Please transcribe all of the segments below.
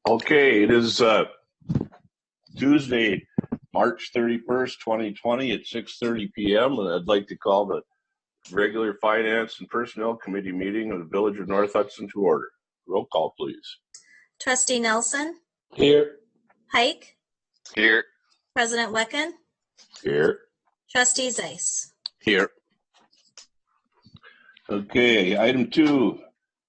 Okay, it is Tuesday, March 31st, 2020 at 6:30 p.m. And I'd like to call the regular Finance and Personnel Committee meeting of the Village of North Hudson to order. Roll call, please. Trustee Nelson? Here. Pike? Here. President Wecken? Here. Trustee Zeiss? Here. Okay, item 2,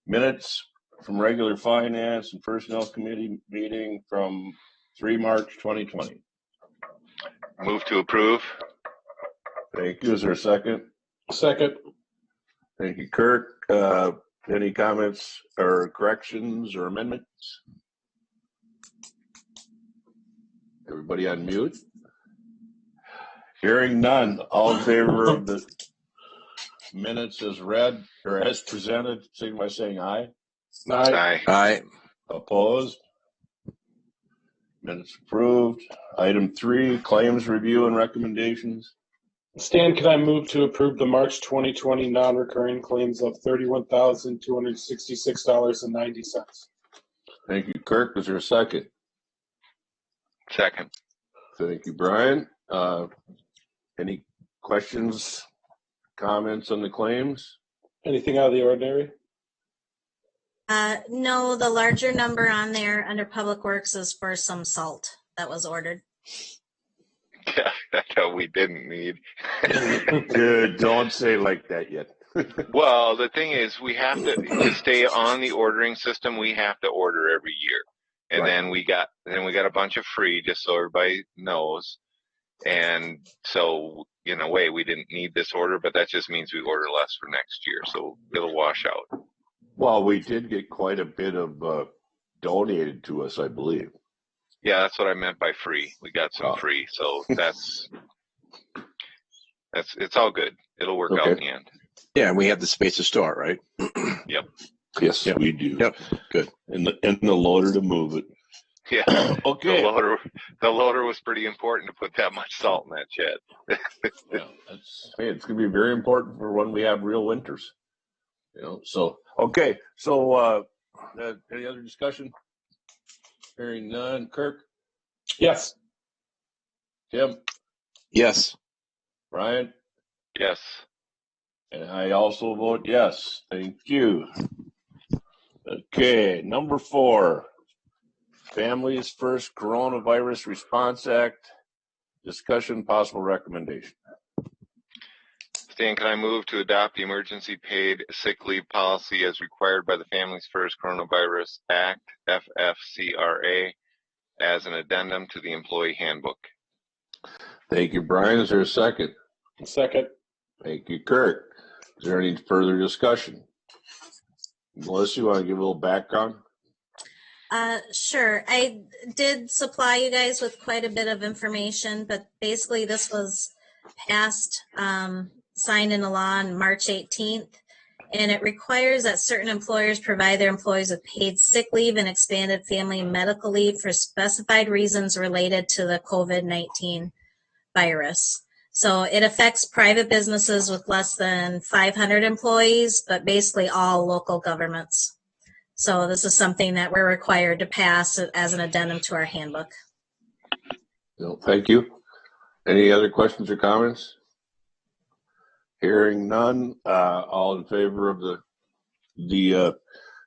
minutes from regular Finance and Personnel Committee meeting from 3 March 2020. Move to approve. Thank you. Is there a second? Second. Thank you, Kirk. Any comments or corrections or amendments? Everybody on mute? Hearing none. All in favor of the minutes as read or as presented, signify by saying aye. Aye. Aye. Opposed? Minutes approved. Item 3, claims review and recommendations. Stan, can I move to approve the March 2020 non-recurring claims of $31,266.90? Thank you, Kirk. Is there a second? Second. Thank you, Brian. Any questions, comments on the claims? Anything out of the ordinary? No, the larger number on there under Public Works is for some salt that was ordered. That we didn't need. Good. Don't say like that yet. Well, the thing is, we have to stay on the ordering system. We have to order every year, and Right. then we got a bunch of free, just so everybody knows. And so, in a way, we didn't need this order, but that just means we order less for next year, so it'll wash out. Well, we did get quite a bit of donated to us, I believe. Yeah, that's what I meant by free. We got some free, so it's all good. It'll work out in the end. Yeah, and we have the space to store, right? Yep. Yes, Yep. we do. Yep. Good. And the loader to move it. Yeah. Okay. The loader was pretty important to put that much salt in that shed. Yeah, it's going to be very important for when we have real winters. So okay. So any other discussion? Hearing none. Kirk? Yes. Tim? Yes. Brian? Yes. And I also vote yes. Thank you. Okay, number 4, Families First Coronavirus Response Act, discussion, possible recommendation. Stan, can I move to adopt the emergency paid sick leave policy as required by the Families First Coronavirus Act, FFCRA, as an addendum to the employee handbook? Thank you, Brian. Is there a second? Second. Thank you, Kirk. Is there any further discussion? Melissa, you want to give a little background? Sure. I did supply you guys with quite a bit of information, but basically this was passed, signed into law on March 18th, and it requires that certain employers provide their employees with paid sick leave and expanded family and medical leave for specified reasons related to the COVID-19 virus. So it affects private businesses with less than 500 employees, but basically all local governments. So this is something that we're required to pass as an addendum to our handbook. No, thank you. Any other questions or comments? Hearing none, all in favor of the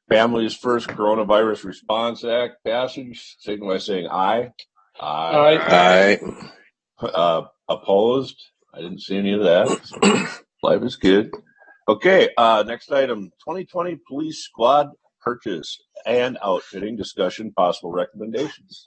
Families First Coronavirus Response Act passage, signify by saying aye. Aye. Opposed? I didn't see any of that. Life is good. Okay, next item, 2020 Police Squad purchase and outfitting, discussion, possible recommendations.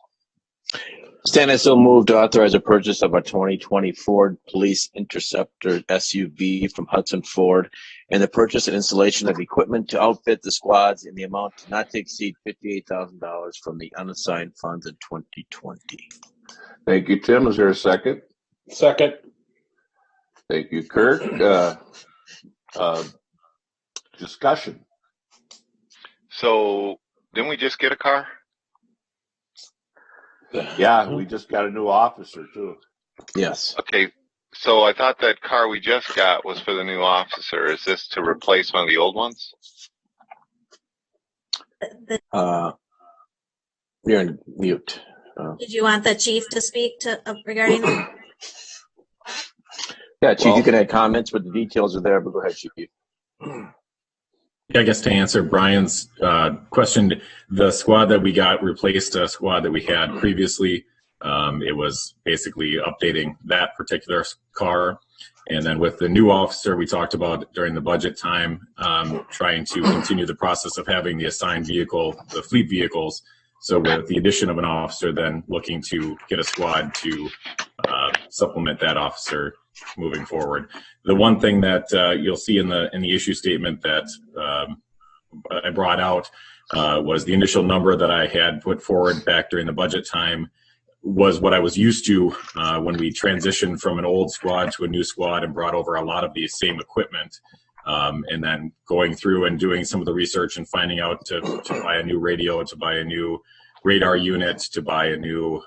Stan, I still move to authorize a purchase of a 2020 Ford Police Interceptor SUV from Hudson Ford and the purchase and installation of equipment to outfit the squads in the amount not to exceed $58,000 from the unassigned funds in 2020. Thank you, Tim. Is there a second? Second. Thank you, Kirk. Discussion. So, didn't we just get a car? Yeah, we just got a new officer, too. Yes. Okay, so I thought that car we just got was for the new officer. Is this to replace one of the old ones? You're on mute. Did you want the chief to speak to regarding that? Yeah, Chief, Well- you can add comments, but the details are there. But go ahead, Chief. Yeah, I guess to answer Brian's question, the squad that we got replaced a squad that we had previously. It was basically updating that particular car. And then with the new officer, we talked about during the budget time, trying to continue the process of having the assigned vehicle, the fleet vehicles. So with the addition of an officer, then looking to get a squad to supplement that officer moving forward. The one thing that you'll see in the issue statement that I brought out was the initial number that I had put forward back during the budget time was what I was used to when we transitioned from an old squad to a new squad and brought over a lot of the same equipment. And then going through and doing some of the research and finding out to buy a new radio, to buy a new radar unit, to buy a new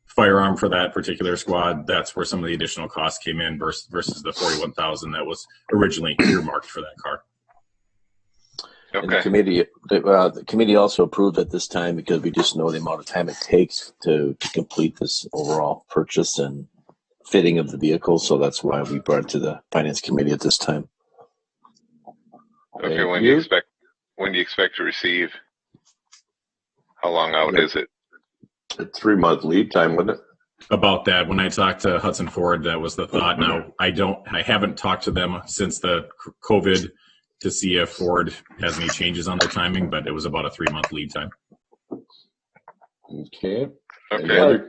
firearm for that particular squad. That's where some of the additional costs came in versus the $41,000 that was originally earmarked for that car. And the Okay. committee also approved at this time because we just know the amount of time it takes to complete this overall purchase and fitting of the vehicle. So that's why we brought it to the finance committee at this time. Okay. Thank When do you you. expect to receive? How long out is it? A 3-month lead time, wouldn't it? About that, when I talked to Hudson Ford, that was the thought. Now, I haven't talked to them since the COVID to see if Ford has any changes on their timing, but it was about a 3-month lead time. Okay. Any Okay. other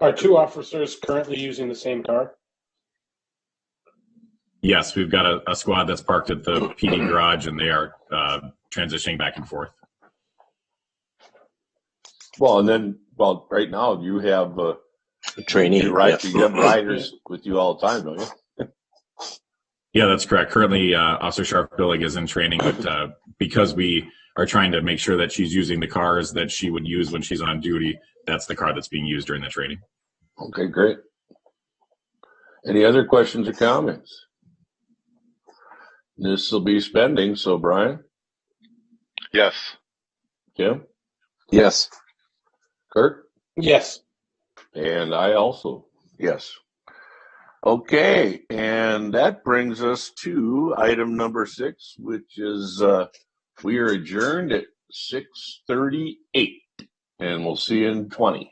Are two officers currently using the same car? Yes, we've got a squad that's parked at the PD garage, and they are transitioning back and forth. Well, and then, right now you have Trainee. you have Yeah. riders with you all the time, don't you? Yeah, that's correct. Currently, Officer Sharp Billig is in training, but because we are trying to make sure that she's using the cars that she would use when she's on duty, that's the car that's being used during the training. Okay, great. Any other questions or comments? This will be spending, so Brian, Yes. Kim, Yes. Kurt, Yes. and I also, yes. Okay, and that brings us to item number 6, which is we are adjourned at 6:38, and we'll see you in 20.